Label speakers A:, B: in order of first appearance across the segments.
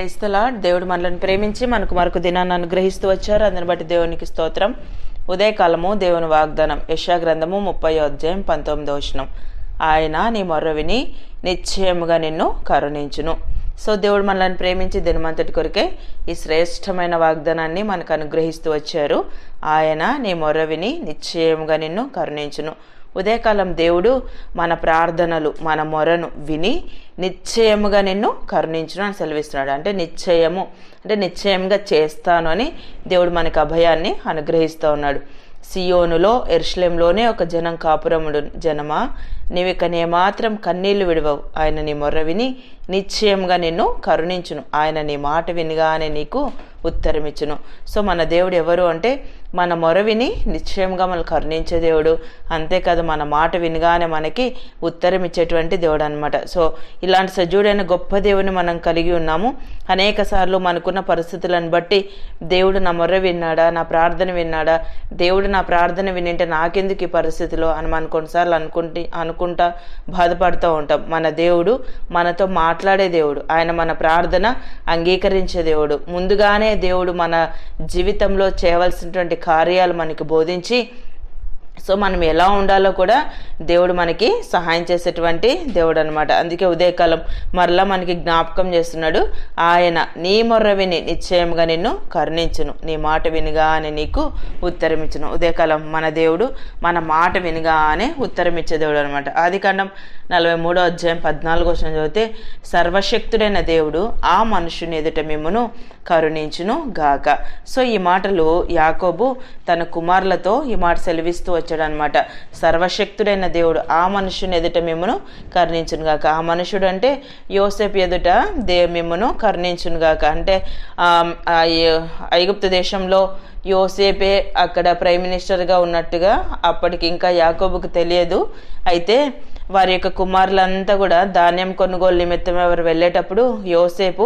A: Praise the lord. దేవుడు మనల్ని ప్రేమించి మనకు మరొక దినాన్ని అనుగ్రహిస్తూ వచ్చారు. అందుని బట్టి దేవునికి స్తోత్రం. ఉదయకాలము దేవుని వాగ్దానం యెషయా గ్రంథము 30వ అధ్యాయం 19వ వచనం. ఆయన నీ మొర్ర విని నిశ్చయముగా నిన్ను కరుణించును. సో దేవుడు మనల్ని ప్రేమించి దినమంతటి కొరకే ఈ శ్రేష్టమైన వాగ్దానాన్ని మనకు అనుగ్రహిస్తూ వచ్చారు. ఆయన నీ మొర్ర విని నిశ్చయముగా నిన్ను కరుణించును. ఉదయకాలం దేవుడు మన ప్రార్థనలు మన మొరను విని నిశ్చయముగా నిన్ను కరుణించును అని సెలవిస్తున్నాడు. అంటే నిశ్చయంగా చేస్తాను అని దేవుడు మనకు అభయాన్ని అనుగ్రహిస్తూ ఉన్నాడు. సియోనులో యెరూషలేములోనే ఒక జనం కాపురముడు, జనమా నీవిక నేమాత్రం కన్నీళ్లు విడవవు. ఆయన నీ మొర్ర విని నిశ్చయంగా నిన్ను కరుణించును. ఆయన నీ మాట వినగానే నీకు ఉత్తరమిచ్చును. సో మన దేవుడు ఎవరు అంటే మన మొర విని నిశ్చయంగా మనల్ని కరుణించే దేవుడు. అంతేకాదు మన మాట వినగానే మనకి ఉత్తరం ఇచ్చేటువంటి దేవుడు అనమాట. సో ఇలాంటి సజీవుడైన గొప్ప దేవుని మనం కలిగి ఉన్నాము. అనేక సార్లు మనకున్న పరిస్థితులను బట్టి దేవుడు నా మొర్ర విన్నాడా, నా ప్రార్థన విన్నాడా, దేవుడు నా ప్రార్థన వినింటే నాకెందుకు ఈ పరిస్థితిలో అని మనం కొన్నిసార్లు అనుకుంటా బాధపడుతూ ఉంటాం. మన దేవుడు మనతో మాట్లాడే దేవుడు. ఆయన మన ప్రార్థన అంగీకరించే దేవుడు. ముందుగానే దేవుడు మన జీవితంలో చేయవలసినటువంటి కార్యాలు మనకి బోధించి సో మనం ఎలా ఉండాలో కూడా దేవుడు మనకి సహాయం చేసేటువంటి దేవుడు అనమాట. అందుకే ఉదయకాలం మరలా మనకి జ్ఞాపకం చేస్తున్నాడు. ఆయన నీ మొర్ర విని నిశ్చయంగా నిన్ను కరుణించును, నీ మాట వినగానే నీకు ఉత్తరం ఇచ్చును. ఉదయకాలం మన దేవుడు మన మాట వినగానే ఉత్తరం ఇచ్చే దేవుడు అనమాట. ఆదికాండం 43వ అధ్యాయం 14వ వచనం చదివితే, సర్వశక్తుడైన దేవుడు ఆ మనుషుని ఎదుట మిమ్మును కరుణించును గాక. సో ఈ మాటలు యాకోబు తన కుమారులతో ఈ మాట సెలవిస్తూ వచ్చాడు అనమాట. సర్వశక్తుడైన దేవుడు ఆ మనుషుని ఎదుట మిమ్మును కరుణించును గాక. ఆ మనుషుడు అంటే యోసేపు ఎదుట మిమ్మును కరుణించును గాక. అంటే ఐగుప్తు దేశంలో యోసేపే అక్కడ ప్రైమ్ మినిస్టర్గా ఉన్నట్టుగా అప్పటికి ఇంకా యాకోబుకు తెలియదు. అయితే వారి యొక్క కుమారులంతా కూడా ధాన్యం కొనుగోలు నిమిత్తం ఎవరు వెళ్ళేటప్పుడు యోసేపు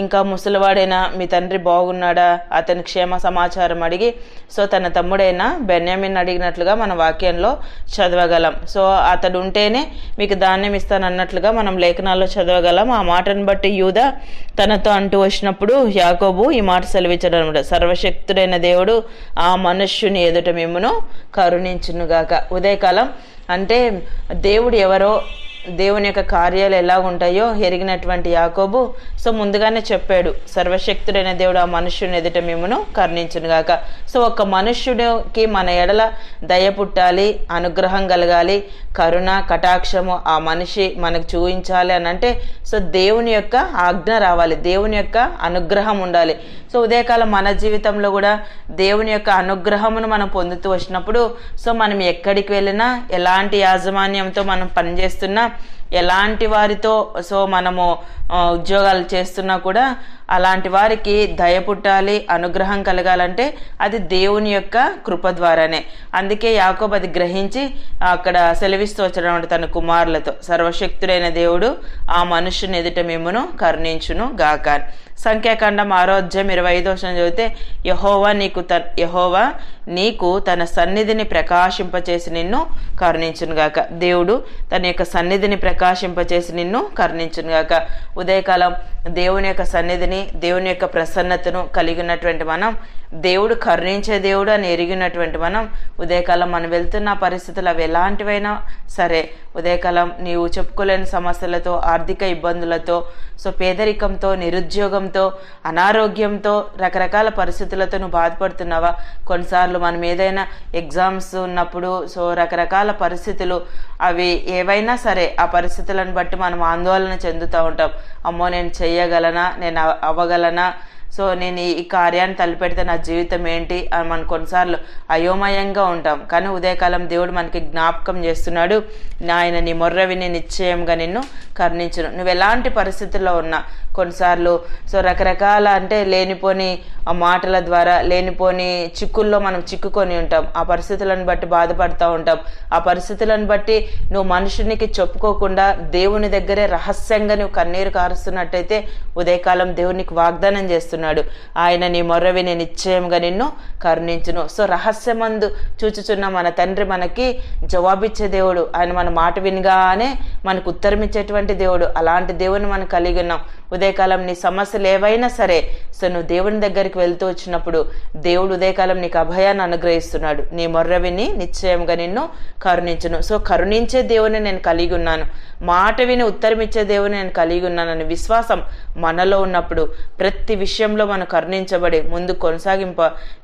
A: ఇంకా ముసలివాడైన మీ తండ్రి బాగున్నాడా, అతని క్షేమ సమాచారం అడిగి సో తన తమ్ముడైన బెన్యామిన్ అడిగినట్లుగా మన వాక్యంలో చదవగలం. సో అతడు ఉంటేనే మీకు ధాన్యం ఇస్తానన్నట్లుగా మనం లేఖనాల్లో చదవగలం. ఆ మాటను బట్టి యూదా తనతో అంటూ వచ్చినప్పుడు యాకోబు ఈ మాట సెలవించడం అనమాట. సర్వశక్తుడైన దేవుడు ఆ మనుష్యుని ఎదుట మిమ్మును కరుణించునుగాక. ఉదయకాలం అంటే దేవుడు ఎవరో, దేవుని యొక్క కార్యాలు ఎలా ఉంటాయో ఎరిగినటువంటి యాకోబు సో ముందుగానే చెప్పాడు, సర్వశక్తుడైన దేవుడు ఆ మనుష్యుని ఎదుట మిమ్మును కరుణించునుగాక. సో ఒక మనుష్యుడికి మన ఎడల దయ పుట్టాలి, అనుగ్రహం కలగాలి, కరుణ కటాక్షము ఆ మనిషి మనకు చూపించాలి అని అంటే సో దేవుని యొక్క ఆజ్ఞ రావాలి, దేవుని యొక్క అనుగ్రహం ఉండాలి. సో ఉదయకాలం మన జీవితంలో కూడా దేవుని యొక్క అనుగ్రహమును మనం పొందుతూ వచ్చినప్పుడు సో మనం ఎక్కడికి వెళ్ళినా, ఎలాంటి యాజమాన్యంతో మనం పనిచేస్తున్నా, ఎలాంటి వారితో సో మనము ఉద్యోగాలు చేస్తున్నా కూడా అలాంటి వారికి దయ పుట్టాలి, అనుగ్రహం కలగాలంటే అది దేవుని యొక్క కృప ద్వారానే. అందుకే యాకోబు అది గ్రహించి అక్కడ సెలవిస్తూ వచ్చడం తన కుమారులతో, సర్వశక్తుడైన దేవుడు ఆ మనుష్యుని ఎదుట మిమ్మును కరుణించును గాక. సంఖ్యాకాండం 6వ అధ్యాయం 25వ వచనం చదివితే, యెహోవా నీకు తన సన్నిధిని ప్రకాశింపచేసి నిన్ను కరుణించును గాక. దేవుడు తన యొక్క సన్నిధిని ప్రకాశింపచేసి నిన్ను కరుణించును గాక. ఉదయకాలం దేవుని యొక్క సన్నిధిని, దేవుని యొక్క ప్రసన్నతను కలిగి ఉన్నటువంటి మనం, దేవుడు కరుణించే దేవుడు అని ఎరిగినటువంటి మనం ఉదయకాలం మనం వెళ్తున్న పరిస్థితులు అవి ఎలాంటివైనా సరే, ఉదయకాలం నీవు చెప్పుకోలేని సమస్యలతో, ఆర్థిక ఇబ్బందులతో, సో పేదరికంతో, నిరుద్యోగంతో, అనారోగ్యంతో, రకరకాల పరిస్థితులతో నువ్వు బాధపడుతున్నావా? కొన్నిసార్లు మనం ఏదైనా ఎగ్జామ్స్ ఉన్నప్పుడు సో రకరకాల పరిస్థితులు అవి ఏవైనా సరే ఆ పరిస్థితులను బట్టి మనం ఆందోళన చెందుతూ ఉంటాం. అమ్మో నేను చెయ్యగలనా, నేను అవ్వగలనా, సో నేను ఈ కార్యాన్ని తలపెడితే నా జీవితం ఏంటి అని మనం కొన్నిసార్లు అయోమయంగా ఉంటాం. కానీ ఉదయకాలం దేవుడు మనకి జ్ఞాపకం చేస్తున్నాడు, ఆయన నీ మొర్ర విని నిశ్చయంగా నిన్ను కరుణించును. నువ్వు ఎలాంటి పరిస్థితుల్లో ఉన్నా, కొన్నిసార్లు సో రకరకాల అంటే లేనిపోని మాటల ద్వారా లేనిపోని చిక్కుల్లో మనం చిక్కుకొని ఉంటాం. ఆ పరిస్థితులను బట్టి బాధపడుతూ ఉంటాం. ఆ పరిస్థితులను బట్టి నువ్వు మనుషునికి చెప్పుకోకుండా దేవుని దగ్గరే రహస్యంగా నువ్వు కన్నీరు కారుస్తున్నట్టయితే ఉదయకాలం దేవునికి వాగ్దానం చేస్తున్నాడు, ఆయన నీ మొర్ర విని నిశ్చయంగా నిన్ను కరుణించును. సో రహస్యమందు చూచుచున్న మన తండ్రి మనకి జవాబిచ్చే దేవుడు. ఆయన మన మాట వినగానే మనకు ఉత్తరం ఇచ్చేటువంటి దేవుడు. అలాంటి దేవుని మనం కలిగి ఉన్నాం. ఉదయకాలం నీ సమస్యలు ఏవైనా సరే సో నువ్వు దేవుని దగ్గరికి వెళ్తూ వచ్చినప్పుడు దేవుడు ఉదయకాలం నీకు అభయాన్ని అనుగ్రహిస్తున్నాడు. నీ మొర్ర విని నిశ్చయంగా నిన్ను కరుణించును. సో కరుణించే దేవుని నేను కలిగి ఉన్నాను, మాట విని ఉత్తరం ఇచ్చే దేవుని నేను కలిగి ఉన్నానని విశ్వాసం మనలో ఉన్నప్పుడు ప్రతి విషయంలో మనం కరుణించబడి ముందు కొనసాగింప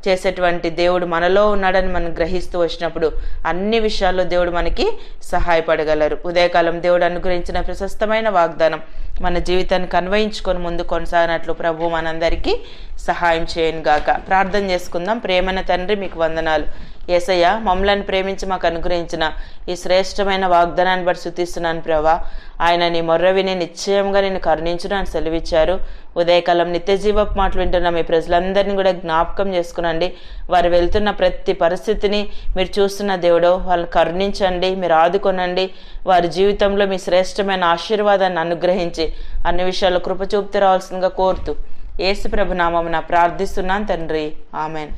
A: చేసేటువంటి దేవుడు మనలో ఉన్నాడని మనం గ్రహిస్తూ వచ్చినప్పుడు అన్ని విషయాల్లో దేవుడు మనకి సహాయపడగలరు. ఉదయకాలం దేవుడు అనుగ్రహించిన ప్రశస్తమైన వాగ్దానం మన జీవితానికి అన్వయించుకొని ముందు కొనసాగినట్లు ప్రభు మనందరికీ సహాయం చేయను గాక. ప్రార్థన చేసుకుందాం. ప్రేమైన తండ్రి, మీకు వందనాలు. యేసయ్య, మమ్మల్ని ప్రేమించి మాకు అనుగ్రహించిన ఈ శ్రేష్టమైన వాగ్దానాన్ని బట్టి స్తుతిస్తున్నాను ప్రభా. ఆయన నీ మొర్ర విని నిశ్చయంగా నేను కరుణించును అని సెలవిచ్చారు. ఉదయకాలం నిత్య జీవపు మాటలు వింటున్న మీ ప్రజలందరినీ కూడా జ్ఞాపకం చేసుకునండి. వారు వెళ్తున్న ప్రతి పరిస్థితిని మీరు చూస్తున్న దేవుడు, వాళ్ళని కరుణించండి, మీరు ఆదుకొనండి. వారి జీవితంలో మీ శ్రేష్టమైన ఆశీర్వాదాన్ని అనుగ్రహించి అన్ని విషయాల్లో కృప చూపుతూ రావాల్సిందిగా కోరుతూ యేసు ప్రభు నామమున ప్రార్థిస్తున్నాను తండ్రి. ఆమెన్.